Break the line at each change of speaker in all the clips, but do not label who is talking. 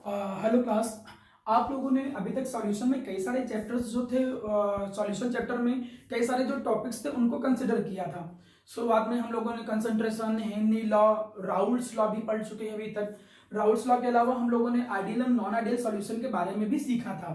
Hello class. आप लोगों ने अभी तक सॉल्यूशन में कई सारे चैप्टर्स जो थे, सॉल्यूशन चैप्टर में कई सारे जो टॉपिक्स थे उनको कंसिडर किया था। शुरुआत में हम लोगों ने concentration, Henry law, Raoult's law भी पढ़ चुके हैं अभी तक। राउल्ट्स लॉ के अलावा हम लोगों ने आइडियल और नॉन आइडियल सॉल्यूशन के बारे में भी सीखा था।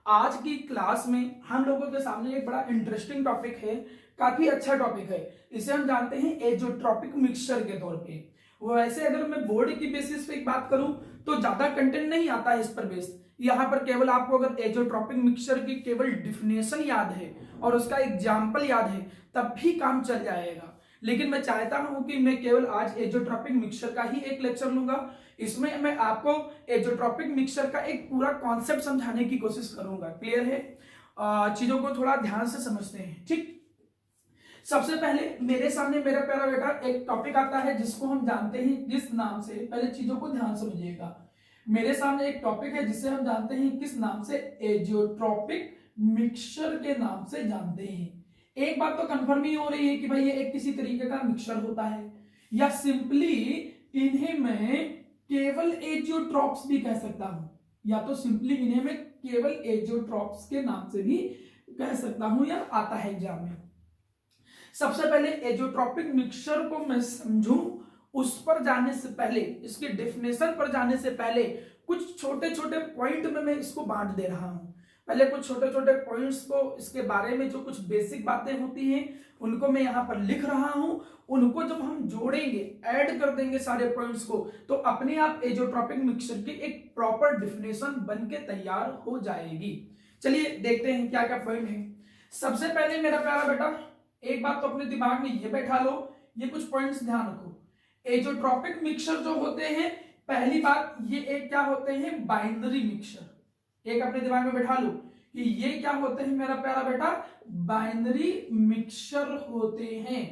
आज की क्लास में हम लोगों के सामने एक बड़ा इंटरेस्टिंग टॉपिक है, काफी अच्छा टॉपिक है। इसे हम जानते हैं एजोट्रॉपिक मिक्सचर के तौर पे। वैसे अगर मैं बोर्ड की बेसिस पे एक बात करूं तो ज्यादा कंटेंट नहीं आता है इस पर बेस्ड। यहाँ पर केवल आपको अगर एजोट्रॉपिक मिक्सचर की केवल डिफिनेशन याद है और उसका एग्जाम्पल याद है तब भी काम चल जाएगा। लेकिन मैं चाहता हूं कि मैं केवल आज एजोट्रॉपिक मिक्सचर का ही एक लेक्चर लूंगा। इसमें मैं आपको एजोट्रॉपिक मिक्सचर का एक पूरा कॉन्सेप्ट समझाने की कोशिश करूंगा। क्लियर है? चीजों को थोड़ा ध्यान से समझते हैं, ठीक। सबसे पहले मेरे सामने मेरा प्यारा बेटा एक टॉपिक आता है जिसको हम जानते हैं किस नाम से। पहले चीजों को ध्यान समझिएगा। मेरे सामने एक टॉपिक है जिसे हम जानते हैं किस नाम से, एजियोट्रॉपिक मिक्सचर के नाम से जानते हैं। एक बात तो कंफर्म ही हो रही है कि भाई ये एक किसी तरीके का मिक्सचर होता है, या सिंपली इन्हें मैं केवल एजियोट्रॉप्स भी कह सकता हूं, या तो सिंपली इन्हें मैं केवल एजियोट्रॉप्स के नाम से भी कह सकता हूं, या आता है एग्जाम में। सबसे पहले एजोट्रॉपिक मिक्सचर को मैं समझूं उस पर जाने से पहले, इसकी डेफिनेशन पर जाने से पहले कुछ छोटे छोटे पॉइंट में मैं इसको बांट दे रहा हूं। पहले कुछ छोटे छोटे पॉइंट्स को, इसके बारे में जो कुछ बेसिक बातें होती हैं उनको मैं यहां पर लिख रहा हूं। उनको जब हम जोड़ेंगे, ऐड कर देंगे सारे पॉइंट्स को, तो अपने आप एजोट्रॉपिक मिक्सचर की एक प्रॉपर डेफिनेशन बन के तैयार हो जाएगी। चलिए देखते हैं क्या क्या पॉइंट है। सबसे पहले मेरा प्यारा बेटा एक बात तो अपने दिमाग में ये बैठा लो, ये कुछ पॉइंट्स ध्यान रखो। एजोट्रॉपिक मिक्सचर जो होते हैं, पहली बात ये एक क्या होते हैं, बाइनरी मिक्सचर। एक अपने दिमाग में बैठा लो कि ये क्या होते हैं मेरा प्यारा बेटा, बाइनरी मिक्सचर होते हैं।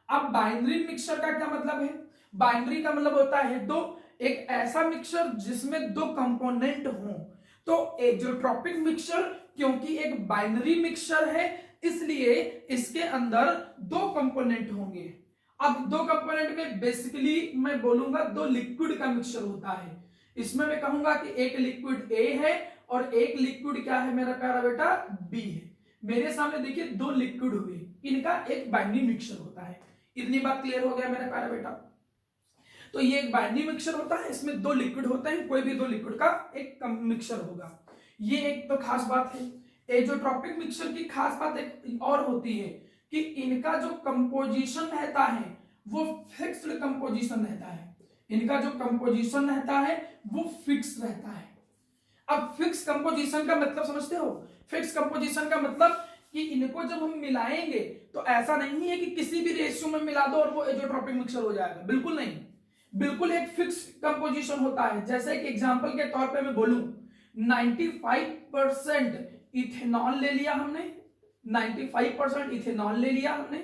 अब बाइनरी मिक्सचर का क्या मतलब है? बाइनरी का मतलब होता है दो, एक ऐसा मिक्सचर जिसमें दो कंपोनेंट हों। तो एजोट्रॉपिक मिक्सचर क्योंकि एक बाइनरी मिक्सचर है इसलिए इसके अंदर दो कंपोनेंट होंगे। अब दो कंपोनेंट में बेसिकली मैं बोलूंगा दो लिक्विड का मिक्सचर होता है। इसमें मैं कहूंगा कि एक लिक्विड ए है और एक लिक्विड क्या है मेरा प्यारा बेटा, बी है। मेरे सामने देखिए दो लिक्विड हुए, इनका एक बाइनरी मिक्सचर होता है। इतनी बात क्लियर हो गया मेरा प्यारा बेटा? तो ये एक बाइनरी मिक्सचर होता है, इसमें दो लिक्विड होते हैं, कोई भी दो लिक्विड का एक मिक्सचर होगा। ये एक तो खास बात है। एजोट्रॉपिक मिक्सचर की खास बात एक और होती है कि इनका जो कंपोजिशन रहता है वो फिक्स्ड कंपोजिशन रहता है। इनका जो कंपोजिशन रहता है वो फिक्स रहता है। अब फिक्स कंपोजिशन का मतलब समझते हो? फिक्स कंपोजिशन का मतलब कि इनको जब हम मिलाएंगे तो ऐसा नहीं है कि किसी भी रेशियो में मिला दो और वो एजोट्रॉपिक मिक्सचर हो जाएगा, बिल्कुल नहीं। बिल्कुल एक फिक्स कंपोजिशन होता है। जैसे कि एग्जांपल के तौर पे मैं बोलूं, 95% इथेनॉल ले लिया हमने, 95% इथेनॉल ले लिया हमने,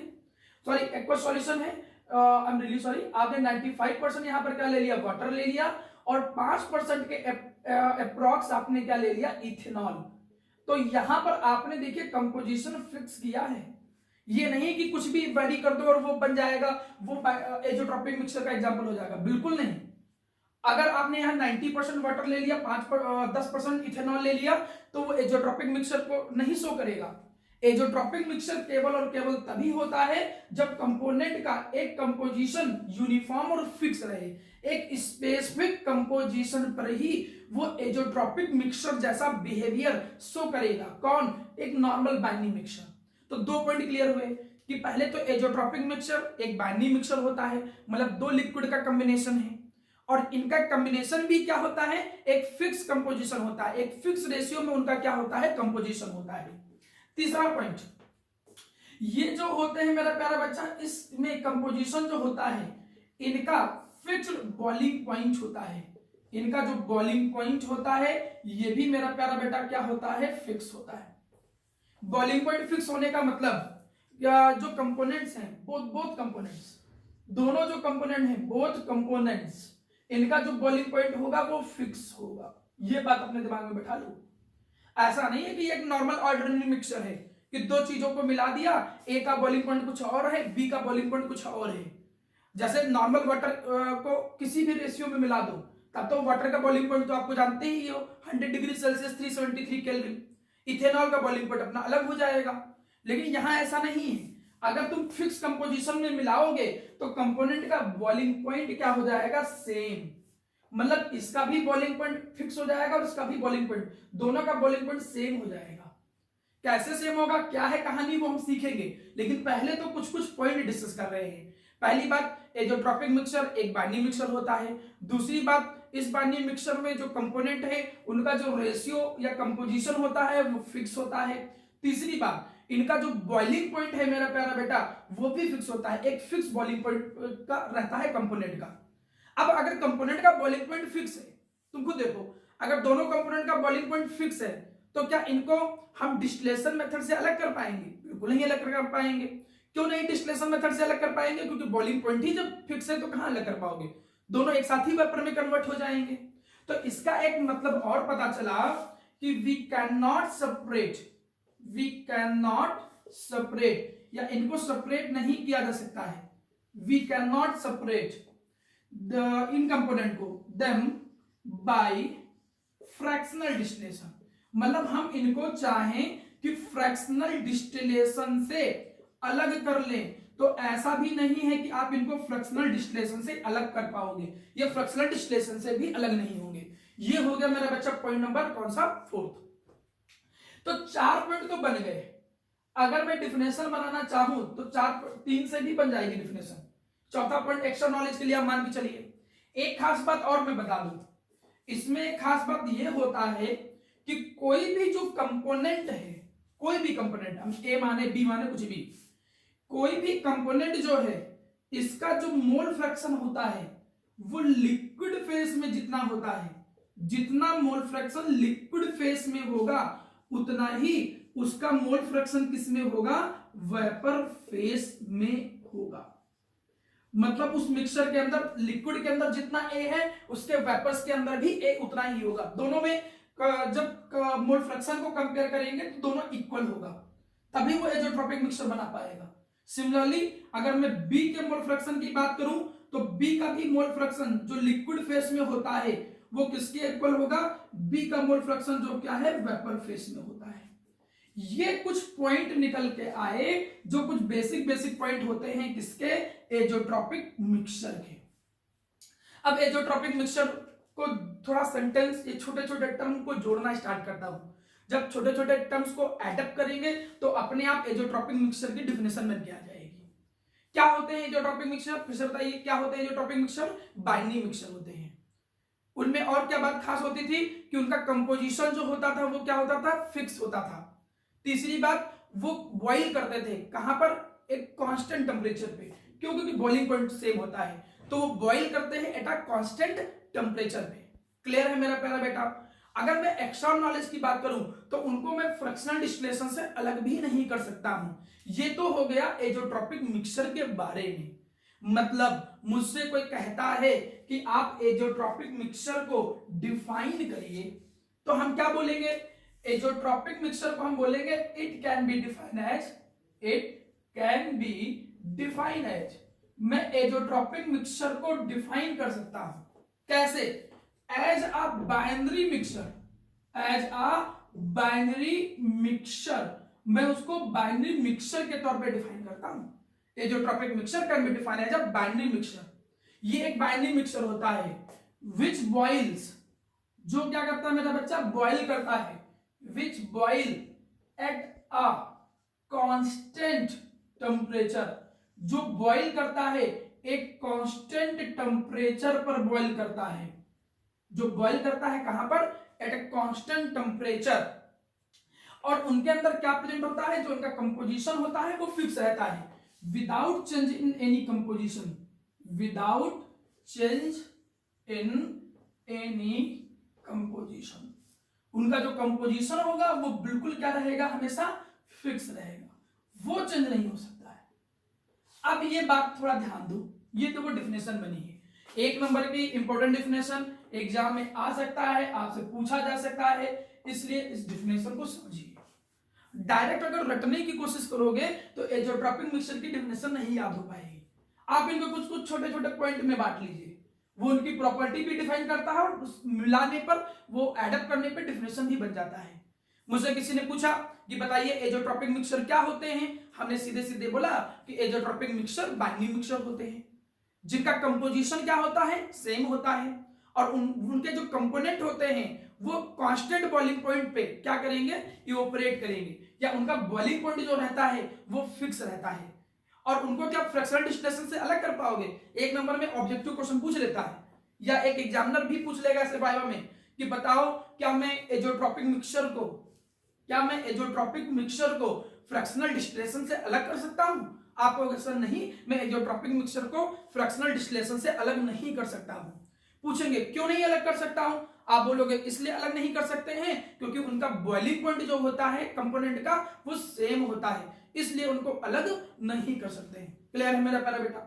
सॉरी एक्वा सॉल्यूशन है, आई एम रियली सॉरी, आपने 95% यहां पर क्या ले लिया, वाटर ले लिया, और 5% के अप्रॉक्स आपने क्या ले लिया, इथेनॉल। तो यहां पर आपने देखिए कंपोजिशन फिक्स किया है। ये नहीं कि कुछ भी वेरी कर दो और वो बन जाएगा, वो एजोट्रॉपिक मिक्सचर का एग्जांपल हो जाएगा, बिल्कुल नहीं। अगर आपने यहाँ 90% वाटर ले लिया, 10% इथेनॉल ले लिया, तो वो एजोट्रॉपिक मिक्सचर को नहीं शो करेगा। एजोट्रॉपिक मिक्सचर केवल और केवल तभी होता है जब कंपोनेंट का एक कंपोजिशन यूनिफॉर्म और फिक्स रहे। एक स्पेसिफिक कंपोजिशन पर ही वो एजोट्रॉपिक मिक्सचर जैसा बिहेवियर शो करेगा। कौन? एक नॉर्मल बाइनरी मिक्सचर। तो दो पॉइंट क्लियर हुए कि पहले तो एजोट्रॉपिक मिक्सचर एक बाइनरी मिक्सचर होता है, मतलब दो लिक्विड का कॉम्बिनेशन है, और इनका कॉम्बिनेशन भी क्या होता है, एक फिक्स कंपोजिशन होता है। एक फिक्स रेशियो में उनका क्या होता है, कंपोजिशन होता है। तीसरा पॉइंट, ये जो होते हैं मेरा प्यारा बच्चा, इसमें कंपोजिशन जो होता है इनका फिक्स्ड बॉइलिंग पॉइंट होता है। इनका जो बॉइलिंग पॉइंट होता है ये भी मेरा प्यारा बेटा क्या होता है, फिक्स होता है। बॉइलिंग पॉइंट फिक्स होने का मतलब जो कंपोनेंट्स हैं, बोथ कंपोनेंट्स, दोनों जो कंपोनेंट हैं, बोथ कंपोनेंट्स, इनका जो बॉइलिंग पॉइंट होगा वो फिक्स होगा। ये बात अपने दिमाग में बैठा लो। ऐसा नहीं है कि एक नॉर्मल ऑर्डिनरी मिक्सचर है कि दो चीजों को मिला दिया, ए का बॉइलिंग पॉइंट कुछ और है, बी का बॉइलिंग पॉइंट कुछ और है। जैसे नॉर्मल वाटर को किसी भी रेशियो में मिला दो तब तो वाटर का बॉइलिंग पॉइंट तो आपको जानते ही हो 100 डिग्री सेल्सियस 373 केल्विन। इथेनॉल का बॉइलिंग पॉइंट अपना अलग हो जाएगा, लेकिन यहां ऐसा नहीं है। अगर तुम फिक्स कंपोजिशन में मिलाओगे तो कंपोनेंट का बॉइलिंग पॉइंट क्या हो जाएगा, सेम। मतलब इसका भी बॉइलिंग पॉइंट फिक्स हो जाएगा और इसका भी बॉइलिंग पॉइंट, दोनों का बॉइलिंग पॉइंट सेम हो जाएगा। कैसे सेम होगा, क्या है कहानी, वो हम सीखेंगे, लेकिन पहले तो कुछ कुछ पॉइंट डिस्कस कर रहे हैं। पहली बात, एजोट्रॉपिक मिक्सचर एक बाइंडिंग मिक्सचर होता है। दूसरी बात, इस बाइंडिंग मिक्सचर में जो कंपोनेंट है उनका जो रेशियो या कंपोजिशन होता है वो फिक्स होता है। तीसरी बात, इनका जो बॉइलिंग पॉइंट है मेरा प्यारा बेटा वो भी फिक्स होता है, एक फिक्स बॉइलिंग पॉइंट का रहता है कंपोनेंट का। अब अगर कंपोनेंट का बॉइलिंग पॉइंट फिक्स है, तुमको देखो, अगर दोनों कंपोनेंट का बॉइलिंग पॉइंट फिक्स है तो क्या इनको हम डिस्टिलेशन मेथड से अलग कर पाएंगे? बिल्कुल नहीं अलग कर पाएंगे। क्यों नहीं डिस्टिलेशन मेथड से अलग कर पाएंगे? क्योंकि बॉइलिंग पॉइंट ही जब फिक्स है तो कहां अलग कर पाओगे, दोनों एक साथ ही वेपर में कन्वर्ट हो जाएंगे। तो इसका एक मतलब और पता चला कि वी कैन नॉट सेपरेट या इनको सेपरेट नहीं किया जा सकता है। We can not separate in component को देम बाय फ्रैक्शनल डिस्टिलेशन। मतलब हम इनको चाहें कि फ्रैक्शनल डिस्टिलेशन से अलग कर लें तो ऐसा भी नहीं है कि आप इनको फ्रैक्शनल डिस्टिलेशन से अलग कर पाओगे, ये फ्रैक्शनल डिस्टिलेशन से भी अलग नहीं होंगे। ये हो गया मेरा बच्चा पॉइंट नंबर कौन सा, 4th। तो 4 पॉइंट तो बन गए। अगर मैं डिफिनेशन बनाना चाहूं तो 3 से भी बन जाएगी डिफिनेशन। चौथा पॉइंट एक्स्ट्रा नॉलेज के लिए आप मान के चलिए। एक खास बात और मैं बता दूं, इसमें एक खास बात यह होता है कि कोई भी जो कंपोनेंट है, कोई भी कंपोनेंट, हम ए माने बी माने कुछ भी, कोई भी कंपोनेंट जो है इसका जो मोल फ्रैक्शन होता है वो लिक्विड फेस में जितना होता है, जितना मोल फ्रैक्शन लिक्विड फेस में होगा उतना ही उसका मोल फ्रैक्शन किस में होगा, वेपर फेस में होगा। मतलब उस मिक्सचर के अंदर, लिक्विड के अंदर जितना ए है उसके वेपर्स के अंदर भी ए उतना ही होगा। दोनों में जब मोल फ्रैक्शन को कंपेयर करेंगे तो दोनों इक्वल होगा, तभी वो एजोट्रॉपिक मिक्सचर बना पाएगा। सिमिलरली अगर मैं बी के मोल फ्रैक्शन की बात करूं तो बी का भी मोल फ्रैक्शन जो लिक्विड फेस में होता है वो किसके इक्वल होगा, बी का मोल फ्रैक्शन जो क्या है वेपर फेस में होता है। ये कुछ पॉइंट निकल के आए जो कुछ बेसिक पॉइंट होते हैं किसके, एजोट्रॉपिक मिक्सचर के। अब एजोट्रॉपिक मिक्सचर को थोड़ा सेंटेंस, ये छोटे छोटे टर्म को जोड़ना स्टार्ट करता हूं। जब छोटे छोटे टर्म्स को एडप्ट करेंगे तो अपने आप एजोट्रॉपिक मिक्सचर की डिफिनेशन बन के आ जाएगी। क्या होते हैं एजोट्रॉपिक मिक्सचर, फिर से बताइए क्या होते हैं एजोट्रॉपिक मिक्सचर, बाइंडिंग मिक्सचर होते हैं। उनमें और क्या बात खास होती थी कि उनका कंपोजिशन जो होता था वो क्या होता था, फिक्स होता था। तीसरी बात, वो बॉइल करते थे कहां पर, एक कांस्टेंट टेम्परेचर पे, क्यों, क्योंकि बॉइलिंग पॉइंट सेम होता है तो वो बॉइल करते हैं एट अ कांस्टेंट टेम्परेचर पे। क्लियर है मेरा प्यारा बेटा। अगर मैं एक्स्ट्रा नॉलेज की बात करूं तो उनको मैं फ्रैक्शनल डिस्टिलेशन से अलग भी नहीं कर सकता हूं। ये तो हो गया एजोट्रॉपिक मिक्सचर के बारे में। मतलब मुझसे कोई कहता है कि आप एजोट्रॉपिक मिक्सचर को डिफाइन करिए तो हम क्या बोलेंगे, एजोट्रॉपिक मिक्सचर को हम बोलेंगे it can be define as, मैं एजोट्रॉपिक मिक्सचर को डिफाइन कर सकता हूं कैसे, एज अ बाइनरी मिक्सचर, मैं उसको बाइनरी मिक्सचर के तौर पे डिफाइन करता हूं। Azeotropic mixture can be define as a binary mixture. ये एक बाइनरी मिक्सचर होता है विच बॉइल्स, जो क्या करता है मेरा बच्चा, बॉइल करता है, which boil at a constant temperature, जो बॉइल करता है एक कांस्टेंट टेम्परेचर पर बॉइल करता है, जो बॉइल करता है कहां पर, एट ए कांस्टेंट टेम्परेचर। और उनके अंदर क्या प्रेजेंट होता है, जो उनका कंपोजिशन होता है वो फिक्स रहता है, without change in any composition, without change in any composition. उनका जो कंपोजिशन होगा वो बिल्कुल क्या रहेगा, हमेशा फिक्स रहेगा, वो चेंज नहीं हो सकता है। अब ये बात थोड़ा ध्यान दो, ये तो वो डिफिनेशन बनी है, 1 नंबर की इंपॉर्टेंट डिफिनेशन, एग्जाम में आ सकता है, आपसे पूछा जा सकता है, इसलिए इस डिफिनेशन को समझिए। डायरेक्ट अगर रटने की कोशिश करोगे तो एजोट्रॉपिक मिक्सचर की डिफिनेशन नहीं याद हो पाएगी। आप इनको कुछ कुछ छोटे छोटे पॉइंट में बांट लीजिए, वो उनकी प्रॉपर्टी भी डिफाइन करता है और उस मिलाने पर वो एडअप करने पर डिफिनेशन भी बन जाता है। मुझसे किसी ने पूछा कि बताइए एजोट्रॉपिक मिक्सचर क्या होते हैं, हमने सीधे सीधे बोला कि एजोट्रॉपिक मिक्सचर बाइनरी मिक्सचर होते हैं जिनका कंपोजिशन क्या होता है, सेम होता है, और उनके जो कंपोनेंट होते हैं वो कांस्टेंट बॉइलिंग पॉइंट पे क्या करेंगे, इवोपरेट करेंगे, या उनका बॉइलिंग पॉइंट जो रहता है वो फिक्स रहता है। और उनको क्या फ्रैक्शनल डिस्टिलेशन से अलग कर पाओगे? एक नंबर में ऑब्जेक्टिव क्वेश्चन पूछ लेता है, या एक एग्जामिनर भी पूछ लेगा ऐसे वाइवा में कि बताओ क्या मैं एजोट्रॉपिक मिक्सचर को फ्रैक्शनल डिस्टिलेशन से अलग कर सकता हूं? आप कहोगे सर नहीं, मैं एजोट्रॉपिक मिक्सचर को फ्रैक्शनल डिस्टिलेशन से अलग नहीं कर सकता हूं। पूछेंगे क्यों नहीं अलग कर सकता हूं? आप बोलोगे इसलिए अलग नहीं कर सकते हैं क्योंकि उनका बॉइलिंग पॉइंट जो होता है कंपोनेंट का वो सेम होता है, इसलिए उनको अलग नहीं कर सकते हैं। क्लियर है मेरा प्यारा बेटा?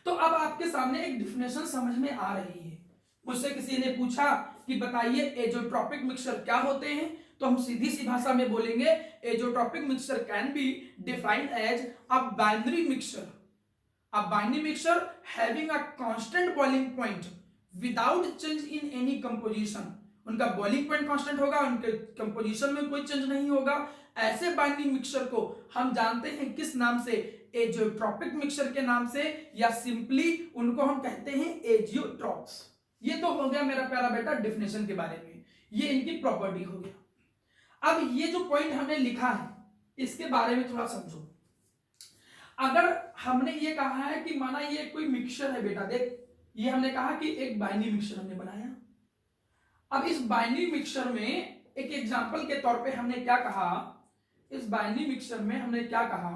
तो अब आपके सामने एक डिफिनेशन समझ में आ रही है। मुझसे किसी ने पूछा कि बताइए एजोट्रॉपिक मिक्सचर क्या होते हैं, तो हम सीधी सी भाषा में बोलेंगे azeotropic mixture can be defined as a binary mixture having a constant boiling point without change in any composition. उनका बॉइलिंग पॉइंट कांस्टेंट होगा, उनके कंपोजिशन में कोई चेंज नहीं होगा। ऐसे बाइनरी मिक्सचर को हम जानते हैं किस नाम से? एजोट्रॉपिक मिक्सचर के नाम से, या सिंपली उनको हम कहते हैं एजियोट्रॉप्स। ये तो हो गया मेरा प्यारा बेटा डिफिनेशन के बारे में, ये इनकी प्रॉपर्टी हो गया। अब ये जो पॉइंट हमने लिखा है इसके बारे में थोड़ा समझो। अगर हमने ये कहा है कि माना ये कोई मिक्सचर है बेटा, देख ये हमने कहा कि एक बाइनरी मिक्सचर हमने बनाया। अब इस बाइनरी मिक्सचर में एक एग्जांपल के तौर पे हमने क्या कहा, इस बाइनरी मिक्सचर में हमने क्या कहा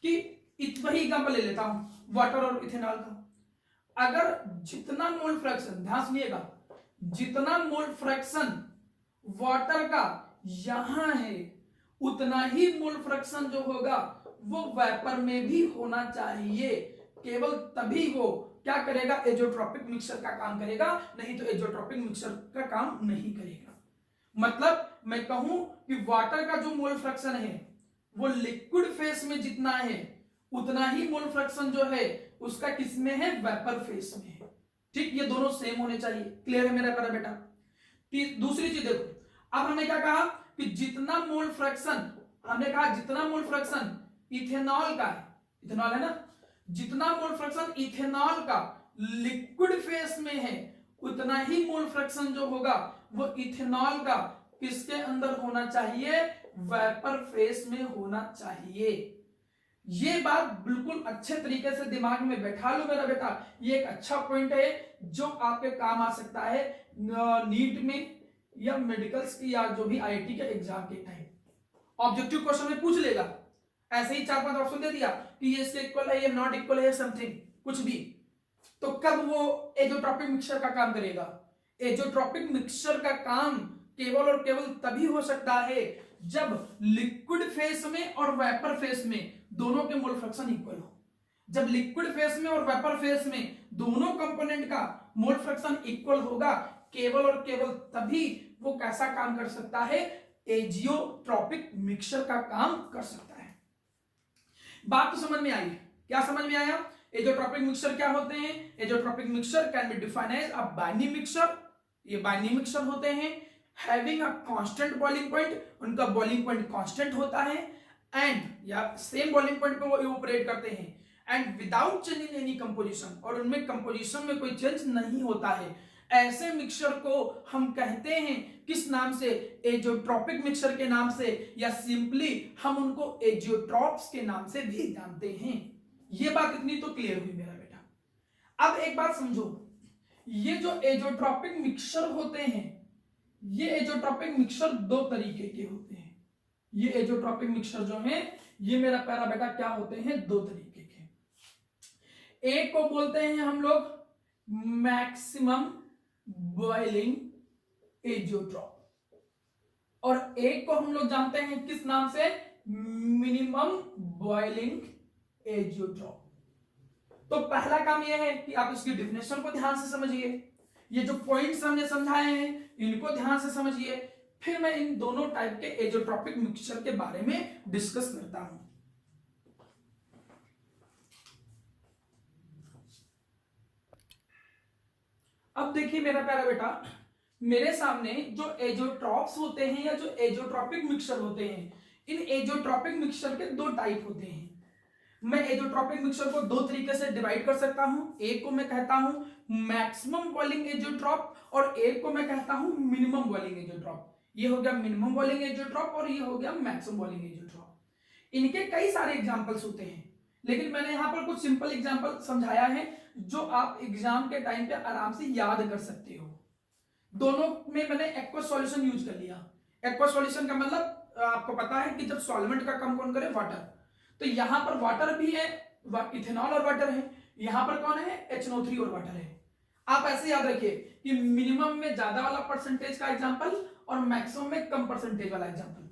कि वही एग्जांपल ले लेता हूं वाटर और इथेनॉल का। अगर जितना मोल फ्रैक्शन, ध्यान सुनिएगा, जितना मोल फ्रैक्शन वाटर का यहां है उतना ही मोल फ्रैक्शन जो होगा वो वेपर में भी होना चाहिए। केवल तभी वो क्या करेगा, एजोट्रॉपिक मिक्सचर का काम करेगा, नहीं तो एजोट्रॉपिक मिक्सचर का काम नहीं करेगा। मतलब मैं कहूं कि वाटर का जो मोल फ्रैक्शन है वो लिक्विड फेस में जितना है उतना ही मोल फ्रैक्शन जो है उसका किसमें है, वेपर फेस में है। ठीक, ये दोनों सेम होने चाहिए। क्लियर है मेरा प्यारा बेटा? दूसरी चीज देखो, अब हमने क्या कहा कि जितना मोल फ्रैक्शन, हमने कहा जितना मोल फ्रैक्शन इथेनॉल का है, इथेनॉल है ना, जितना मोल फ्रैक्शन इथेनॉल का लिक्विड फेस में है उतना ही मोल फ्रैक्शन जो होगा वो इथेनॉल का किसके अंदर होना चाहिए, वेपर फेस में होना चाहिए। ये बात बिल्कुल अच्छे तरीके से दिमाग में बैठा लो मेरा बेटा, ये एक अच्छा पॉइंट है जो आपके काम आ सकता है नीट में या मेडिकल्स की या जो भी आईआईटी के एग्जाम के टाइम। ऑब्जेक्टिव क्वेश्चन में पूछ लेगा, ऐसे ही 4-5 ऑप्शन दे दिया कि ये इसके इक्वल है, ये नॉट इक्वल है, समथिंग कुछ भी, तो कब वो एजोट्रॉपिक मिक्सचर का काम करेगा? एजोट्रॉपिक मिक्सचर का काम केवल और केवल तभी हो सकता है जब लिक्विड फेस में और वेपर फेस में दोनों के मोल फ्रैक्शन इक्वल हो। जब लिक्विड फेस में और वेपर फेस में दोनों कंपोनेंट का मोल फ्रैक्शन इक्वल होगा, केवल और केवल तभी वो कैसा काम कर सकता है, एजियोट्रॉपिक मिक्सचर का काम कर सकता है। बात तो समझ में आई? क्या समझ में आया? एजोट्रॉपिक मिक्सचर क्या होते हैं? Azeotropic mixture can be defined as a binary mixture. ये बाइनरी मिक्सचर होते हैं having a constant boiling point, उनका बॉइलिंग पॉइंट कांस्टेंट होता है, एंड या सेम बॉइलिंग पॉइंट पे वो इवोपरेट करते हैं, and without change in any composition, और उनमें कंपोजिशन में कोई चेंज नहीं होता है। ऐसे मिक्सचर को हम कहते हैं किस नाम से? एजोट्रॉपिक मिक्सचर के नाम से, या सिंपली हम उनको एजियोट्रॉप्स के नाम से भी जानते हैं। ये बात इतनी तो क्लियर हुई मेरा बेटा। अब एक बात समझो, ये जो एजोट्रॉपिक मिक्सचर होते हैं, ये एजोट्रॉपिक मिक्सचर दो तरीके के होते हैं। ये एजोट्रॉपिक मिक्सचर जो है ये मेरा प्यारा बेटा क्या होते हैं, दो तरीके के। एक को बोलते हैं हम लोग मैक्सिमम बॉइलिंग एजियोट्रॉप, और एक को हम लोग जानते हैं किस नाम से, मिनिमम बॉइलिंग एजियोट्रॉप। तो पहला काम यह है कि आप इसकी डेफिनेशन को ध्यान से समझिए, ये जो पॉइंट्स हमने समझाए हैं इनको ध्यान से समझिए, फिर मैं इन दोनों टाइप के एजियोट्रॉपिक मिक्सचर के बारे में डिस्कस करता हूं। अब देखिए मेरा प्यारा बेटा, मेरे सामने जो एजोट्रॉप्स होते हैं या जो एजोट्रॉपिक मिक्सचर होते हैं, इन एजोट्रॉपिक मिक्सचर के दो टाइप होते हैं। मैं एजोट्रॉपिक मिक्सचर को दो तरीके से डिवाइड कर सकता हूं। एक को मैं कहता हूं मैक्सिमम बॉइलिंग एजोट्रॉप और एक को मैं कहता हूं मिनिमम बॉइलिंग एजोट्रॉप। ये हो गया मिनिमम बॉइलिंग एजोट्रॉप और ये हो गया मैक्सिमम बॉइलिंग एजोट्रॉप। इनके कई सारे एग्जांपल्स होते हैं, लेकिन मैंने यहां पर कुछ सिंपल एग्जांपल समझाया है जो आप एग्जाम के टाइम पे आराम से याद कर सकते हो। दोनों में मैंने एक्वस सॉल्यूशन यूज कर लिया। एक्वस सॉल्यूशन का मतलब आपको पता है कि जब सॉल्वेंट का काम कौन करे, वाटर। तो यहां पर वाटर भी है, इथेनॉल और वाटर है। यहां पर कौन है, HNO3 और वाटर है। आप ऐसे याद रखिए कि मिनिमम में ज्यादा वाला परसेंटेज का एग्जांपल और मैक्सिमम में कम परसेंटेज वाला एग्जांपल।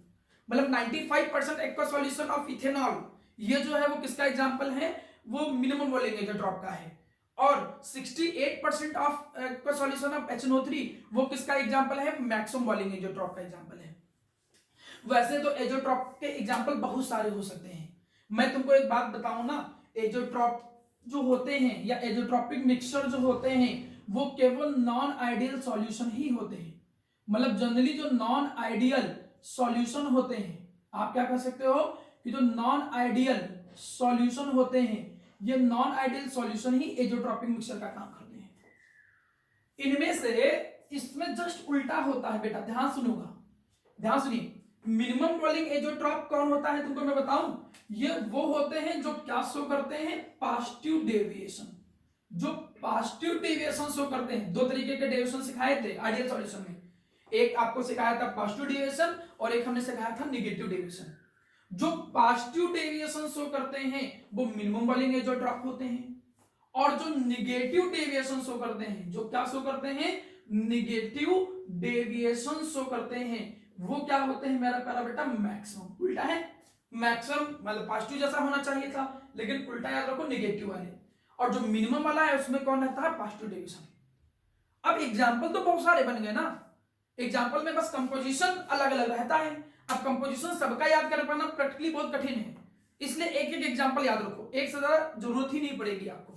मतलब 95% एक्वा सॉल्यूशन ऑफ इथेनॉल, ये जो है वो किसका एग्जांपल है, वो मिनिमम बॉइलिंग एजोट्रॉप का है। और 68% of aqua solution of HNO3 वो किसका एग्जांपल है, मैक्सिमम बॉइलिंग एजोट्रॉप का एग्जांपल है। वैसे तो एजोट्रॉप के एग्जांपल बहुत सारे हो सकते हैं। मैं तुमको एक बात बताऊं ना, एजोट्रॉप जो होते हैं या एजोट्रॉपिक मिक्सचर जो होते हैं वो केवल नॉन आइडियल सॉल्यूशन ही होते हैं। मतलब जनरली जो नॉन आइडियल सॉल्यूशन होते हैं, आप क्या कह सकते हो कि जो नॉन आइडियल सॉल्यूशन होते हैं, ये नॉन आइडियल सॉल्यूशन ही एजोट्रॉपिक मिक्सचर का काम करते हैं। इनमें से इसमें जस्ट उल्टा होता है बेटा, ध्यान सुनोगा, ध्यान सुनिए। मिनिमम बॉइलिंग एजोट्रॉप कौन होता है तुमको मैं बताऊं, ये वो होते हैं जो क्या शो करते हैं, पॉजिटिव डेविएशन। जो पॉजिटिव डेविएशन शो करते हैं, दो तरीके के डेविएशन सिखाए थे आइडियल सॉल्यूशन में। एक आपको सिखाया था पॉजिटिव डेविएशन और एक हमने सिखाया था नेगेटिव डेविएशन। जो पॉजिटिव डेविएशन शो करते हैं वो मिनिमम बॉइलिंग एजोट्रॉप होते हैं, और जो नेगेटिव डेविएशन शो करते हैं, जो क्या शो करते हैं, नेगेटिव डेविएशन शो करते हैं, वो क्या होते हैं मेरा प्यारा बेटा, मैक्सिमम। उल्टा है, मैक्सिमम मतलब पॉजिटिव जैसा होना चाहिए था, लेकिन उल्टा याद रखो नेगेटिव वाले। और जो मिनिमम वाला है उसमें कौन रहता है, पॉजिटिव डेविएशन। अब एग्जाम्पल तो बहुत सारे बन गए ना, एग्जाम्पल में बस कंपोजिशन अलग अलग रहता है। अब कंपोजिशन सबका याद कर पाना प्रैक्टिकली बहुत कठिन है, इसलिए एक एक एग्जाम्पल याद रखो, एक से ज्यादा जरूरत ही नहीं पड़ेगी आपको।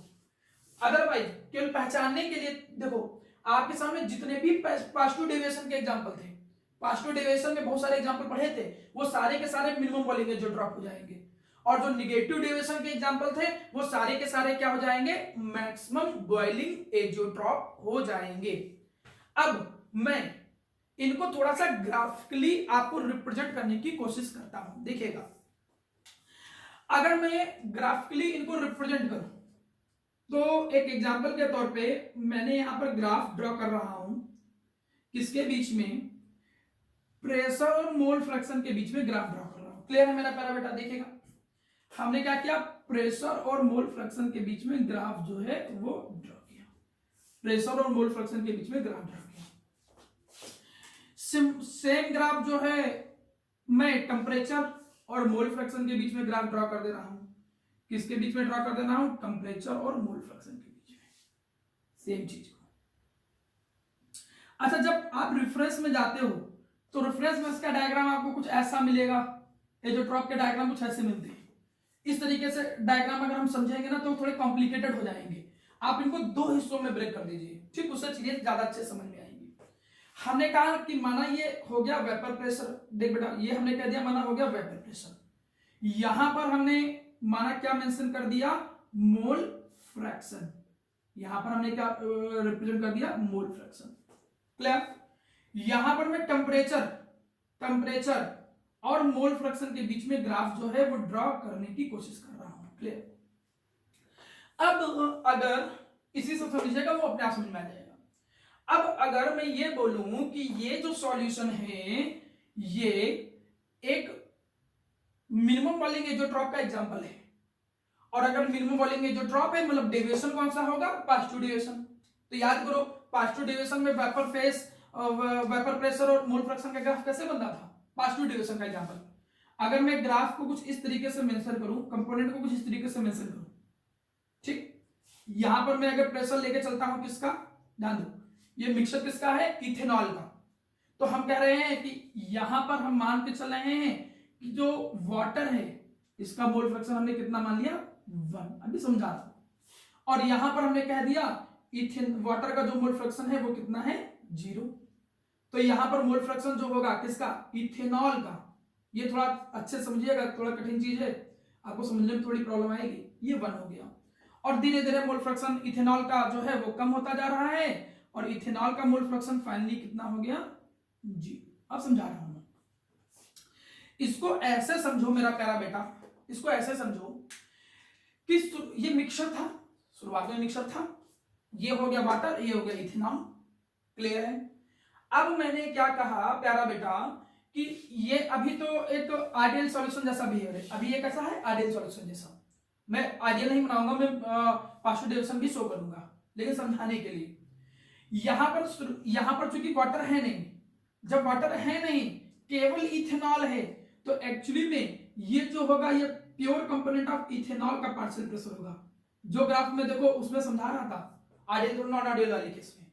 अदरवाइज केवल पहचानने के लिए देखो, आपके सामने जितने भी पॉजिटिव डेविएशन के एग्जाम्पल थे, पॉजिटिव डेविएशन में बहुत सारे एग्जाम्पल पढ़े थे, वो सारे के सारे मिनिमम बॉइलिंग एजोट्रॉप हो जाएंगे। और जो नेगेटिव डेविएशन के एग्जाम्पल थे वो सारे के सारे क्या हो जाएंगे, मैक्सिमम बॉइलिंग एजोट्रॉप हो जाएंगे। अब मैं इनको थोड़ा सा ग्राफिकली आपको रिप्रेजेंट करने की कोशिश करता हूं। देखिएगा, अगर मैं ग्राफिकली इनको रिप्रेजेंट करूं तो एक एग्जांपल के तौर पे मैंने यहां पर ग्राफ ड्रॉ कर रहा हूं, किसके बीच में, प्रेशर और मोल फ्रैक्शन के बीच में ग्राफ ड्रॉ कर रहा हूं। क्लियर है मेरा प्यारा बेटा, देखिएगा हमने क्या किया, प्रेशर और मोल फ्रैक्शन के बीच में ग्राफ जो है वो ड्रॉ किया, प्रेशर और मोल फ्रैक्शन के बीच में ग्राफ ड्रॉ किया। सेम ग्राफ जो है मैं टेम्परेचर और मोल फ्रैक्शन के बीच में ग्राफ ड्रॉ कर दे रहा हूं। किसके बीच में ड्रॉ कर देना हूं, टेम्परेचर और मोल फ्रैक्शन के बीच में, सेम चीज को। अच्छा, जब आप रेफरेंस में जाते हो तो रेफरेंस में इसका डायग्राम आपको कुछ ऐसा मिलेगा, एजोट्रॉप के डायग्राम कुछ ऐसे मिलते हैं। इस तरीके से डायग्राम अगर हम समझेंगे ना तो थोड़े कॉम्प्लिकेटेड हो जाएंगे, आप इनको दो हिस्सों में ब्रेक कर दीजिए, ठीक, उससे चीजें ज्यादा अच्छे समझ में आएंगी। हमने कहा कि माना ये हो गया वेपर प्रेशर, देख बेटा ये हमने कह दिया माना हो गया वेपर प्रेशर, यहां पर हमने माना क्या मेंशन कर दिया, मोल फ्रैक्शन, यहां पर हमने क्या रिप्रेजेंट कर दिया, मोल फ्रैक्शन। क्लियर, यहां पर मैं टेम्परेचर और मोल फ्रैक्शन के बीच में ग्राफ जो है वो ड्रॉ करने की कोशिश कर रहा हूं। क्लियर, अब अगर इसी से समझिएगा वो अपने आप समझ में आ जाएगा। अब अगर मैं ये बोलूं कि ये जो सॉल्यूशन है ये एक मिनिमम बॉइलिंग एजोट्रॉप का एग्जांपल है, और अगर मिनिमम बॉइलिंग एजोट्रॉप है मतलब डेविएशन कौन सा होगा, पॉजिटिव डेविएशन। तो याद करो पॉजिटिव डेविएशन में वेपर फेस, वेपर प्रेशर और मोल फ्रैक्शन का ग्राफ कैसे बनता था, पॉजिटिव डेविएशन का एग्जांपल। अगर मैं ग्राफ को कुछ इस तरीके से मेंशन करूं, कंपोनेंट को कुछ इस तरीके से मेंशन करूं, ठीक, यहां पर मैं अगर प्रेशर लेके चलता हूं किसका, ध्यान दो ये मिक्सचर किसका है, इथेनॉल का, तो हम कह रहे हैं कि यहां पर हम मान के चल रहे हैं कि जो वाटर है इसका मोल फ्रैक्शन हमने कितना मान लिया, 1, अभी समझा रहा हूं। और यहां पर हमने कह दिया इथेन वाटर का जो मोल फ्रैक्शन है वो कितना है 0। तो यहां पर मोल फ्रैक्शन जो होगा किसका, इथेनॉल का। ये थोड़ा अच्छे समझिएगा, थोड़ा कठिन चीज है, आपको समझने में थोड़ी प्रॉब्लम आएगी। ये 1 हो गया और धीरे धीरे मोल फ्रैक्शन इथेनॉल का जो है वो कम होता जा रहा है और इथेनॉल का मोल फ्रैक्शन फाइनली कितना हो गया 0। अब समझा रहा हूं मैं, इसको ऐसे समझो मेरा प्यारा बेटा, इसको ऐसे समझो कि ये मिक्सचर था, शुरुआत में मिक्सचर था, ये हो गया वाटर, ये हो गया इथेनॉल। क्लियर है। अब मैंने क्या कहा प्यारा बेटा कि ये अभी तो एक आइडियल सॉल्यूशन जैसा बिहेव है, अभी ये कैसा है आइडियल सॉल्यूशन जैसा। मैं आइडियल नहीं बनाऊंगा, मैं पार्शियल डेरिवेशन भी शो करूंगा, लेकिन समझाने के लिए यहां पर चूंकि वाटर है नहीं, जब वाटर है नहीं केवल इथेनॉल है, तो एक्चुअली में ये जो होगा ये प्योर कंपोनेंट ऑफ इथेनॉल का पार्शियल प्रेशर होगा। जो ग्राफ में देखो उसमें समझा रहा था आइडियल और नॉन आइडियल वाले केस में,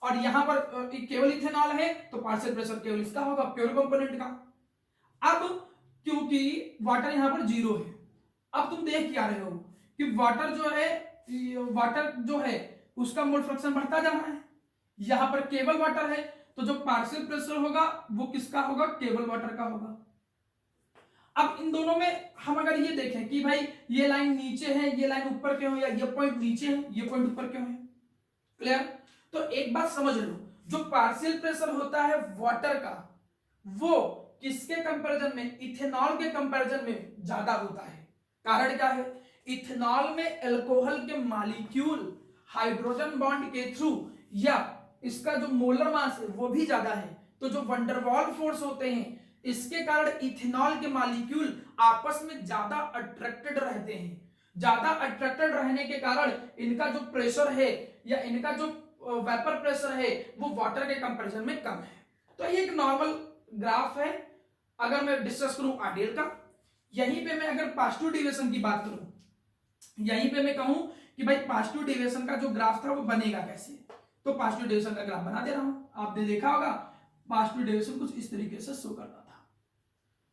और यहां पर केवल इथेनॉल है तो पार्शियल प्रेशर केवल इसका होगा, प्योर कंपोनेंट का। अब क्योंकि वाटर यहां पर 0 है, अब तुम देख क्या रहे हो कि वाटर जो है उसका मोल फ्रैक्शन बढ़ता जा रहा है, यहां पर केवल वाटर है तो जो पार्शियल प्रेशर होगा वो किसका होगा, केवल वाटर का होगा। अब इन दोनों में हम अगर ये देखें कि भाई ये लाइन नीचे है, ये लाइन ऊपर क्यों है, या ये पॉइंट नीचे है, ये पॉइंट ऊपर क्यों है। क्लियर। तो एक बात समझ लो, जो पार्शियल प्रेशर होता है वाटर का वो किसके कंपैरिजन में, इथेनॉल के कंपैरिजन में ज्यादा होता है। कारण क्या है, इथेनॉल में अल्कोहल के मॉलिक्यूल हाइड्रोजन बॉन्ड के थ्रू या इसका जो मोलर मास है वो भी ज्यादा है, तो जो वंडरवॉल फोर्स होते हैं इसके कारण इथेनॉल के मॉलिक्यूल आपस में ज्यादा अट्रैक्टेड रहते हैं। ज्यादा अट्रैक्टेड रहने के कारण इनका जो प्रेशर है या इनका जो वेपर प्रेशर है वो वाटर के कंपैरिजन में कम है। तो ये एक नॉर्मल ग्राफ है। अगर मैं डिस्कस करूं आइडियल का, यहीं पे मैं अगर पॉजिटिव डेविएशन की बात करूं, यहीं पे मैं कहूं कि भाई पॉजिटिव डेविएशन का जो ग्राफ था वो बनेगा कैसे, तो पॉजिटिव डेविएशन का ग्राफ बना दे रहा हूं। आपने देखा होगा पॉजिटिव डेविएशन कुछ इस तरीके से शो करता था,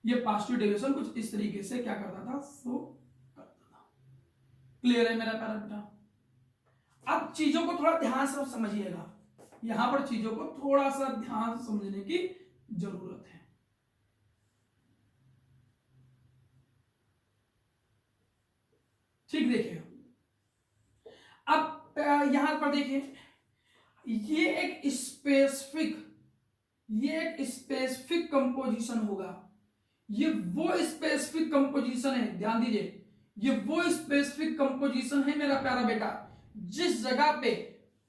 ये पॉजिटिव डेविएशन कुछ इस तरीके से क्या करता था, शो करता था। क्लियर है मेरा प्यारा बेटा। अब चीजों को थोड़ा ध्यान से समझिएगा, यहां पर चीजों को थोड़ा सा ध्यान से समझने की जरूरत है। ठीक देखिए, अब यहां पर देखिए ये एक स्पेसिफिक कंपोजिशन होगा। ये वो स्पेसिफिक कंपोजिशन है, ध्यान दीजिए, ये वो स्पेसिफिक कंपोजिशन है मेरा प्यारा बेटा, जिस जगह पे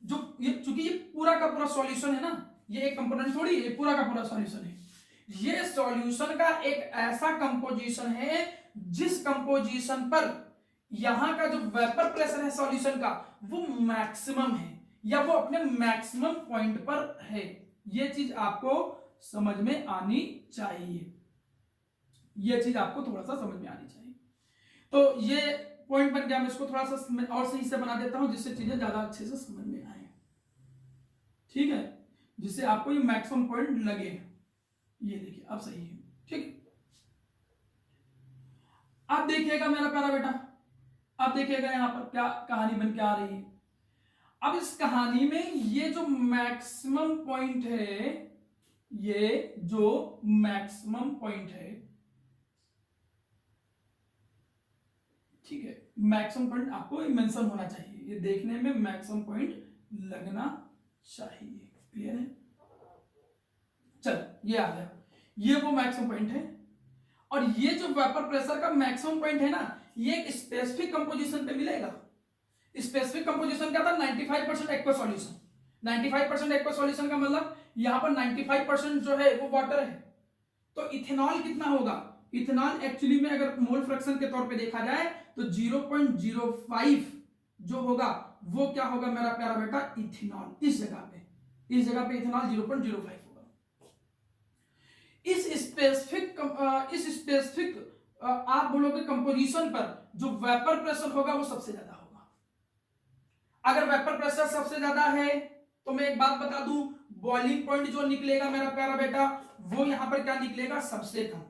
जो ये चूंकि ये पूरा का पूरा सॉल्यूशन है ना, ये एक कंपोनेंट थोड़ी, ये पूरा का पूरा सॉल्यूशन है। ये सॉल्यूशन का एक ऐसा कंपोजिशन है जिस कंपोजिशन पर यहां का जो वेपर प्रेशर है सॉल्यूशन का वो मैक्सिमम है या वो अपने मैक्सिमम पॉइंट पर है। ये चीज आपको समझ में आनी चाहिए, ये चीज आपको थोड़ा सा समझ में आनी चाहिए। तो ये पॉइंट बन गया, मैं इसको थोड़ा सा और सही से बना देता हूं जिससे चीजें ज्यादा अच्छे से समझ में आए। ठीक है, जिससे आपको ये मैक्सिमम पॉइंट लगे। ये देखिए अब सही है। ठीक, अब देखिएगा मेरा प्यारा बेटा, अब देखिएगा यहां पर क्या कहानी बन के आ रही है। अब इस कहानी में ये जो मैक्सिमम पॉइंट है, ये जो मैक्सिमम पॉइंट है, ठीक है, मैक्सिमम पॉइंट आपको मेंशन होना चाहिए, ये देखने में मैक्सिमम पॉइंट लगना चाहिए। क्लियर है। चल ये आ गया, ये वो मैक्सिमम पॉइंट है। और ये जो वेपर प्रेशर का मैक्सिमम पॉइंट है ना, ये एक स्पेसिफिक कंपोजिशन पे मिलेगा। स्पेसिफिक कंपोजिशन क्या था, 95% एक्वा सॉल्यूशन। 95% एक्वा सॉल्यूशन का मतलब यहां पर 95% जो है वो वाटर है। तो इथेनॉल कितना होगा, इथेनॉल एक्चुअली में अगर मोल फ्रैक्शन के तौर पे देखा जाए तो 0.05 जो होगा वो क्या होगा मेरा प्यारा बेटा, इथेनॉल। इस जगह पे इथेनॉल 0.05 होगा। इस स्पेसिफिक आप बोलोगे कंपोजिशन पर जो वेपर प्रेशर होगा वो सबसे ज्यादा होगा। अगर वेपर प्रेशर सबसे ज्यादा है तो मैं एक बात बता दूं, बॉइलिंग पॉइंट जो निकलेगा मेरा प्यारा बेटा वो यहां पर क्या निकलेगा, सबसे कम।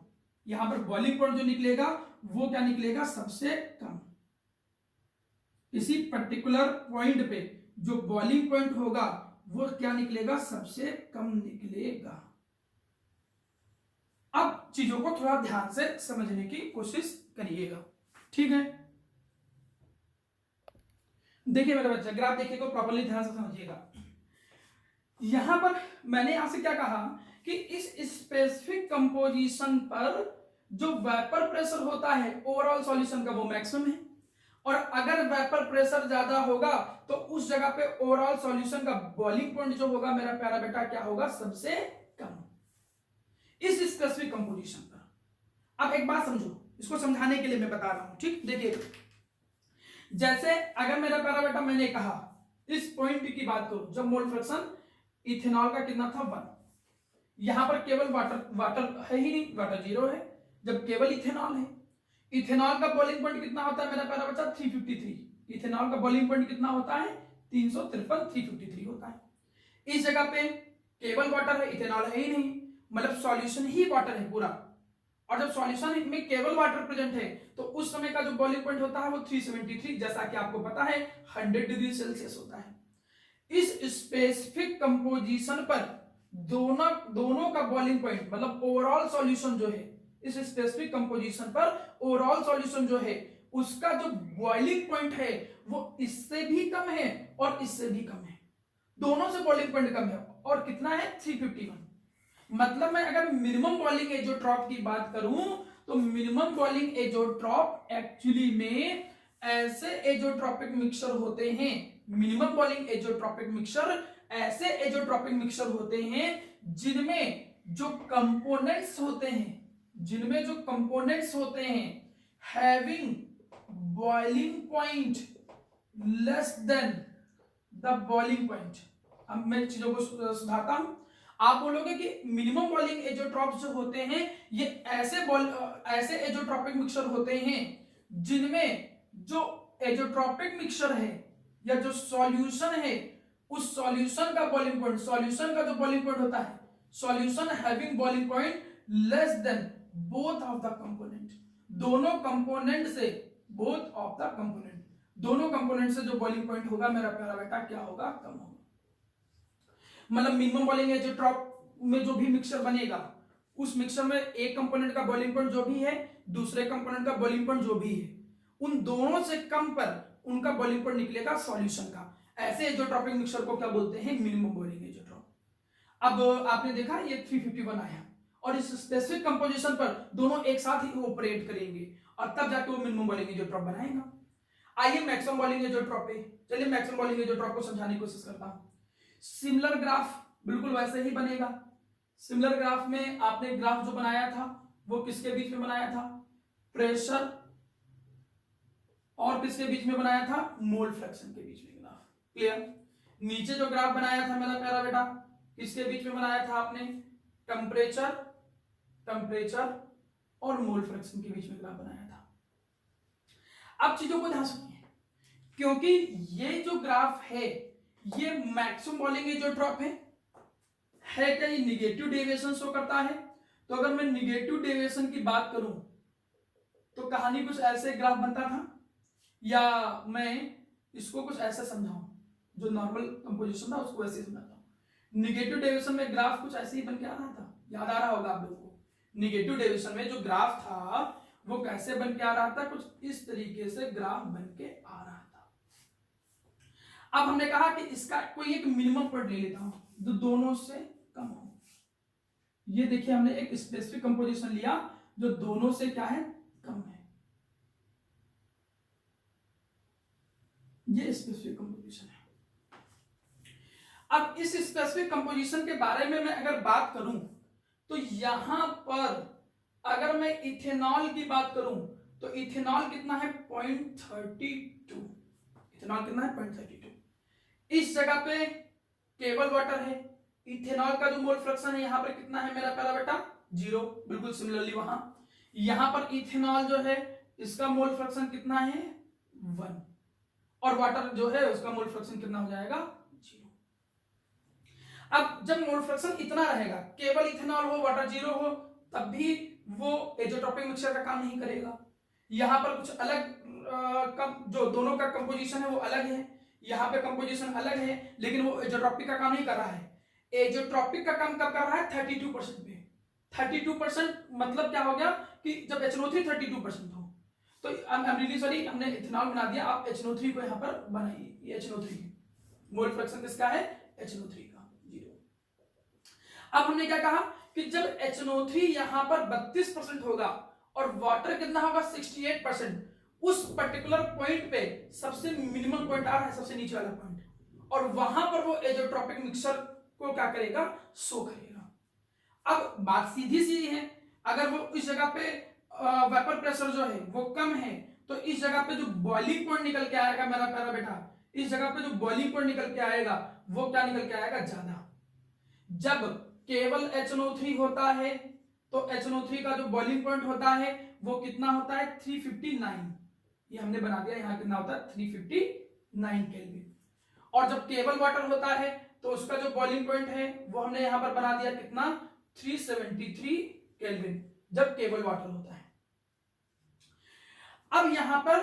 यहां पर बॉइलिंग पॉइंट जो निकलेगा वो क्या निकलेगा, सबसे कम। इसी पर्टिकुलर पॉइंट पे जो बॉइलिंग पॉइंट होगा वो क्या निकलेगा, सबसे कम निकलेगा। अब चीजों को थोड़ा ध्यान से समझने की कोशिश करिएगा, ठीक है। देखिए मेरे बच्चे, ग्राफ देखिए को प्रॉपर्ली ध्यान से समझिएगा। यहां पर मैंने यहां से क्या कहा कि इस स्पेसिफिक कंपोजिशन पर जो वेपर प्रेशर होता है ओवरऑल सॉल्यूशन का वो मैक्सिमम है, और अगर वेपर प्रेशर ज्यादा होगा तो उस जगह पे ओवरऑल सॉल्यूशन का बॉइलिंग पॉइंट जो होगा मेरा प्यारा बेटा क्या होगा, सबसे कम, इस स्पेसिफिक कंपोजिशन पर। अब एक बात समझो, इसको समझाने के लिए मैं बता रहा हूं, ठीक। देखिए जैसे अगर मेरा प्यारा बेटा मैंने कहा इस पॉइंट की बात करूं, जब मोल फ्रैक्शन इथेनॉल का कितना था 1, यहां पर केवल वाटर है ही नहीं, वाटर 0 है, जब केवल इथेनॉल है। इथेनॉल का बॉइलिंग पॉइंट कितना होता है मेरा प्यारा बच्चा, 353। इथेनॉल का बॉइलिंग पॉइंट कितना होता है, 353 होता है। इस जगह पे केवल वाटर है, इथेनॉल है ही नहीं, मतलब सॉल्यूशन ही वाटर है पूरा, और जब सॉल्यूशन में केवल वाटर प्रेजेंट है तो उस समय का जो बॉइलिंग पॉइंट होता है वो 373, जैसा कि आपको पता है 100 डिग्री सेल्सियस होता है। इस स्पेसिफिक कंपोजिशन पर दोनों का बॉइलिंग पॉइंट मतलब ओवरऑल सॉल्यूशन जो है, इस स्पेसिफिक कंपोजिशन पर ओवरऑल सॉल्यूशन जो है उसका जो बॉइलिंग पॉइंट है वो इससे भी कम है और इससे भी कम है, दोनों से बॉइलिंग पॉइंट कम है, और कितना है 351। मतलब मैं अगर मिनिमम बॉइलिंग एज़ोट्रॉप की बात करूं तो मिनिमम बॉइलिंग एज़ोट्रॉप एक्चुअली में ऐसे एज़ोट्रॉपिक मिक्सचर होते हैं, मिनिमम बॉइलिंग एज़ोट्रॉपिक मिक्सचर ऐसे एज़ोट्रॉपिक मिक्सचर होते हैं जिनमें जो कंपोनेंट्स होते हैं having boiling point less than the boiling point. अब मैं चीजों को सुधारता हूं, आप बोलोगे कि मिनिमम बॉइलिंग एज़ोट्रॉप्स जो होते हैं ये ऐसे एज़ोट्रॉपिक मिक्सचर होते हैं जिनमें जो एज़ोट्रॉपिक मिक्सचर है या जो सॉल्यूशन है उस सॉल्यूशन का बॉइलिंग पॉइंट, सॉल्यूशन का जो बॉइलिंग पॉइंट होता है, solution having boiling point less than both of the component, दोनों कंपोनेंट से, बोथ ऑफ द कंपोनेंट, दोनों कंपोनेंट से जो बॉइलिंग पॉइंट होगा मेरा प्यारा बेटा क्या होगा, कम होगा। मतलब मिनिमम बॉइलिंग एज़ोट्रॉप में जो भी मिक्सचर बनेगा उस मिक्सचर में एक कंपोनेंट का बॉइलिंग पॉइंट जो भी है, दूसरे कंपोनेंट का बॉइलिंग पॉइंट जो भी है, उन दोनों से कम पर उनका बॉइलिंग पॉइंट निकलेगा सॉल्यूशन का। ऐसे एज़ोट्रॉपिक मिक्सचर को क्या बोलते हैं, मिनिमम बॉइलिंग एज़ोट्रॉप। अब आपने देखा ये 351 आया और इस स्पेसिफिक कंपोजिशन पर दोनों एक साथ ही ऑपरेट करेंगे और तब जाके वो मिनिमम बॉइलिंग एज़ोट्रॉप बनाएगा। आइए मैक्सिमम बॉइलिंग एज़ोट्रॉप पे चलिए, मैक्सिमम बॉइलिंग एज़ोट्रॉप को समझाने की कोशिश करता हूं। सिमिलर ग्राफ बिल्कुल वैसे ही बनेगा। सिमिलर ग्राफ में आपने ग्राफ जो बनाया था वो किसके बीच में बनाया था, प्रेशर और किसके बीच में बनाया था, मोल फ्रैक्शन के बीच में ग्राफ। क्लियर। नीचे जो ग्राफ बनाया था मेरा प्यारा बेटा किसके बीच में बनाया था आपने, टेम्परेचर और मोल फ्रैक्शन के बीच में ग्राफ बनाया था। अब चीजों को ध्यान सुनिए, क्योंकि ये जो ग्राफ है ये मैक्सिमम बॉइलिंग एज़ोट्रॉप है क्या ये निगेटिव डेविएशन शो करता है। तो अगर मैं निगेटिव डेविएशन की बात करूं तो कहानी कुछ ऐसे ग्राफ बनता था, या मैं इसको कुछ ऐसा समझाऊं, जो नॉर्मल कंपोजिशन था उसको ऐसे समझाता हूं। निगेटिव डेविएशन में ग्राफ कुछ ऐसे ही बन के आ रहा था, याद आ रहा होगा आप लोगों को। निगेटिव डेविएशन में जो ग्राफ था वो कैसे बन के आ रहा था, कुछ इस तरीके से ग्राफ बन के आ रहा था। अब हमने कहा कि इसका कोई एक मिनिमम पॉइंट ले लेता हूं जो दोनों से कम हो। ये देखिए हमने एक स्पेसिफिक कंपोजिशन लिया जो दोनों से क्या है, कम है। ये स्पेसिफिक कंपोजिशन है। अब इस स्पेसिफिक कंपोजिशन के बारे में मैं अगर बात करूं तो यहां पर अगर मैं इथेनॉल की बात करूं तो इथेनॉल कितना है, 0.32। इथेनॉल कितना है, 0.32। इस जगह पे केवल वाटर है। इथेनॉल का जो मोल फ्रैक्शन है यहां पर कितना है मेरा प्यारा बेटा, 0। बिल्कुल सिमिलरली वहां यहां पर इथेनॉल जो है इसका मोल फ्रैक्शन कितना है, 1, और वाटर जो है उसका मोल फ्रैक्शन कितना हो जाएगा, 0। अब जब मोल फ्रैक्शन इतना रहेगा, केवल इथेनॉल हो वाटर 0 हो, तब भी वो एज़ोट्रॉपिक मिक्सचर का काम नहीं करेगा। यहां पर कुछ अलग जो दोनों का कंपोजिशन है वो अलग है। यहाँ पे कंपोजिशन अलग है, लेकिन वो एजोट्रॉपिक का काम नहीं कर रहा है। एजोट्रॉपिक का काम कब कर रहा है? 32% पे। 32% मतलब क्या हो गया कि जब HNO3 32% हो, तो आई एम रियली सॉरी, हमने इथेनॉल बना दिया, आप HNO3 को यहाँ पर बनाइए। ये HNO3 मोल फ्रैक्शन किसका है? HNO3 का, 0। अब हमने क्या कहा कि जब HNO3 यहाँ पर 32% होगा और वाटर कितना होगा? 68%, उस पर्टिकुलर पॉइंट पे सबसे मिनिमम पॉइंट आ रहा है, सबसे नीचे वाला पॉइंट, और वहां पर वो एजोट्रॉपिक मिक्सचर को क्या करेगा? शो करेगा। अब बात सीधी सी है, अगर वो इस जगह पे वेपर प्रेशर जो है वो कम है, तो इस जगह पे जो बॉइलिंग पॉइंट निकल के आएगा मेरा प्यारा बेटा, इस जगह पे जो बॉइलिंग पॉइंट निकल के आएगा वो क्या निकल के आएगा? ज्यादा। जब केवल HNO3 होता है तो HNO3 का जो बॉइलिंग पॉइंट होता है वो कितना होता है? 359। ये हमने बना दिया, यहां कितना होता है? 359 केल्विन। और जब केवल वाटर होता है तो उसका जो बॉइलिंग पॉइंट है वो हमने यहां पर बना दिया, कितना? 373 केल्विन, जब केवल वाटर होता है। अब यहां पर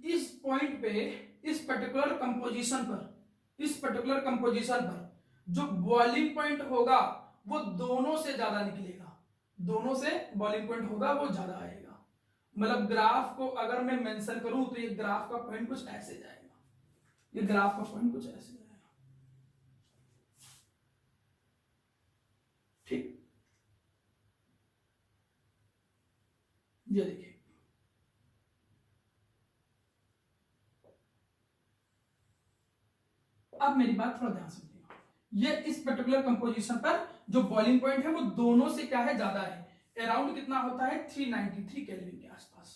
इस पॉइंट पे, इस पर्टिकुलर कंपोजिशन पर जो बॉइलिंग पॉइंट होगा वो दोनों से ज्यादा निकलेगा, दोनों से बॉइलिंग पॉइंट होगा वो ज्यादा आएगा। मतलब ग्राफ को अगर मैं मेंशन करूं तो ये ग्राफ का पॉइंट कुछ ऐसे जाएगा, ये ग्राफ का पॉइंट कुछ ऐसे जाएगा, ठीक। ये देखिए, अब मेरी बात थोड़ा ध्यान से, ये इस पर्टिकुलर कंपोजिशन पर जो बॉइलिंग पॉइंट है वो दोनों से क्या है? ज्यादा है। अराउंड कितना होता है? 393 केल्विन के आसपास।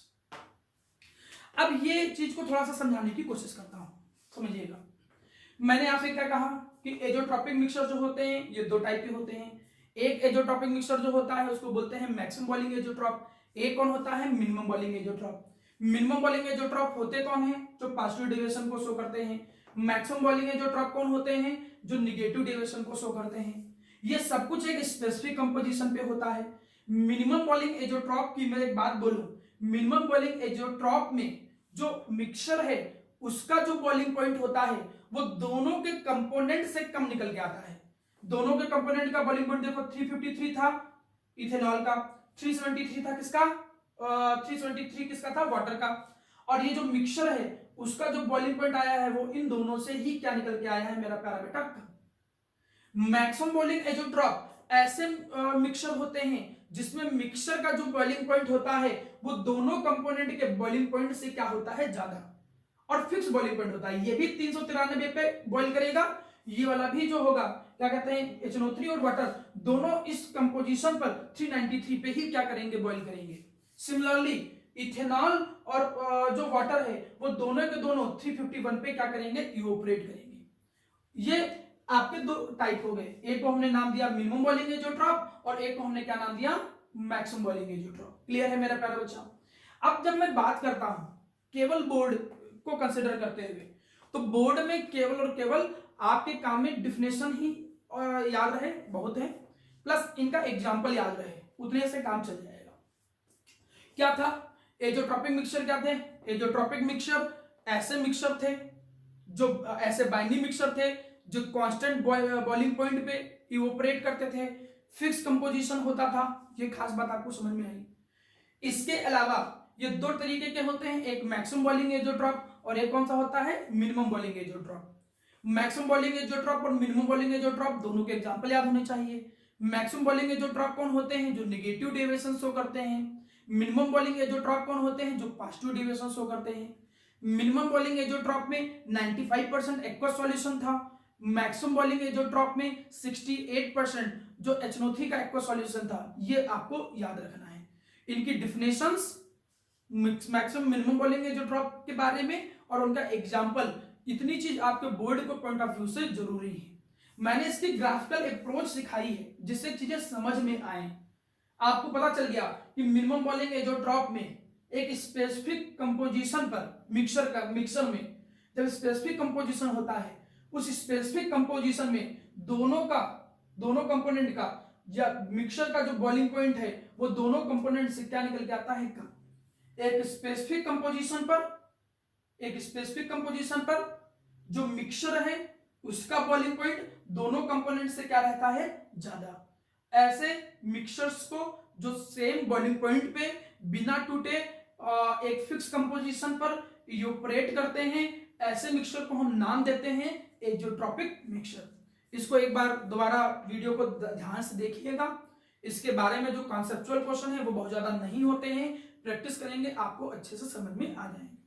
अब ये चीज को थोड़ा सा समझाने की कोशिश करता हूं, समझिएगा। मैंने आपसे क्या कहा कि एजोट्रॉपिक मिक्सचर जो होते हैं ये दो टाइप के होते हैं। एक एजोट्रॉपिक मिक्सचर जो होता है उसको बोलते हैं मैक्सिमम बॉइलिंग एजोट्रॉप। एक कौन होता है? Minimum boiling azeotrope. Minimum boiling azeotrope होते कौन है? जो पॉजिटिव डेविएशन को शो करते हैं। मैक्सिमम बॉइलिंग एजोट्रॉप कौन होते हैं? जो निगेटिव डेविएशन को शो करते हैं। ये सब कुछ एक स्पेसिफिक कंपोजिशन पे होता है। मिनिमम बॉइलिंग एजोट्रॉप की मैं एक बात बोलूं, मिनिमम बॉइलिंग एजोट्रॉप में जो मिक्सचर है उसका जो बॉइलिंग पॉइंट होता है वो दोनों के कंपोनेंट से कम निकल के आता है। दोनों के कंपोनेंट का बॉइलिंग पॉइंट देखो, 353 था इथेनॉल का, 373 था किसका? 373 किसका था? वाटर का। और ये जो मिक्सचर है उसका जो बॉइलिंग पॉइंट आया है वो इन दोनों से ही क्या निकल के आया है मेरा प्यारा बेटा? मैक्सिमम बॉइलिंग एजोट्रॉप ऐसे मिक्सचर होते हैं जिसमें मिक्सचर का जो बॉइलिंग पॉइंट होता है वो दोनों कंपोनेंट के बॉइलिंग पॉइंट से क्या होता है? ज्यादा, और फिक्स बॉइलिंग पॉइंट होता है। ये भी 393 पे बॉइल करेगा, ये वाला भी जो होगा क्या कहते हैं HNO3 और वाटर दोनों इस कंपोजिशन पर 393 पे ही क्या करेंगे? बॉइल करेंगे। सिमिलरली इथेनॉल और जो वाटर है वो दोनों के दोनों 351 पे क्या करेंगे? इवोपरेट करेंगे। ये आपके दो टाइप हो गए, एक को हमने नाम दिया मिनिमम बॉइलिंग एजोट्रॉप और एक को हमने क्या नाम दिया? Maximum boiling azeotrope. क्लियर है मेरा प्यारा बच्चा? अब जब मैं बात करता हूं केवल बोर्ड को कंसिडर करते हुए, तो बोर्ड में केवल और केवल आपके काम में डिफिनेशन ही याद रहे बहुत है, प्लस इनका एग्जाम्पल याद रहे, उतने से काम चल जाएगा। क्या था? एजोट्रॉपिक मिक्सचर क्या थे? एजोट्रॉपिक मिक्सचर ऐसे मिक्सचर थे जो ऐसे बाइंडिंग मिक्सचर थे जो कांस्टेंट बॉइलिंग पॉइंट पे इवोपरेट करते थे, फिक्स कंपोजिशन होता था। ये खास बात आपको समझ में आई। इसके अलावा ये दो तरीके के होते हैं, एक मैक्सिमम बॉइलिंग एजोट्रॉप और एक कौन सा होता है? Minimum boiling azeotrope. Maximum boiling azeotrope और मिनिमम बॉइलिंग एजोट्रॉप दोनों के एग्जांपल याद होने चाहिए। मैक्सिमम बॉइलिंग एजोट्रॉप कौन होते हैं? जो नेगेटिव डेविएशन शो करते हैं। मिनिमम बॉइलिंग एजोट्रॉप कौन होते हैं? जो पॉजिटिव डेविएशन शो करते हैं। मिनिमम बॉइलिंग एजोट्रॉप में 95% एक्वस सॉल्यूशन था, मैक्सिमम बॉइलिंग एजोट्रॉप में 68% जो HNO3 का एक्वस सॉल्यूशन था। ये आपको याद रखना है। इनकी definitions maximum minimum boiling azeotrope के बारे में और उनका एग्जांपल, इतनी चीज आपके बोर्ड को पॉइंट ऑफ व्यू से जरूरी है। मैंने इसकी ग्राफिकल अप्रोच सिखाई है जिससे चीजें समझ में आए। आपको पता चल गया कि मिनिमम बॉइलिंग एजोट्रॉप में एक स्पेसिफिक कंपोजिशन पर मिक्सर में जब स्पेसिफिक कंपोजिशन होता है, उस स्पेसिफिक कंपोजिशन में दोनों कंपोनेंट का या मिक्सचर का जो बॉइलिंग पॉइंट है वो दोनों कंपोनेंट से क्या निकल के आता है? कम। एक स्पेसिफिक कंपोजिशन पर जो मिक्सचर है उसका बॉइलिंग पॉइंट दोनों कंपोनेंट से क्या रहता है, ज्यादा। ऐसे मिक्सचर्स को जो सेम बॉइलिंग पॉइंट पे बिना टूटे एक फिक्स कंपोजिशन पर इवेपोरेट करते हैं, ऐसे मिक्सचर को हम नाम देते हैं एजियोट्रॉपिक मिक्सचर। इसको एक बार दोबारा वीडियो को ध्यान से देखिएगा। इसके बारे में जो कॉन्सेप्चुअल क्वेश्चन है वो बहुत ज्यादा नहीं होते हैं, प्रैक्टिस करेंगे आपको अच्छे से समझ में आ जाएंगे।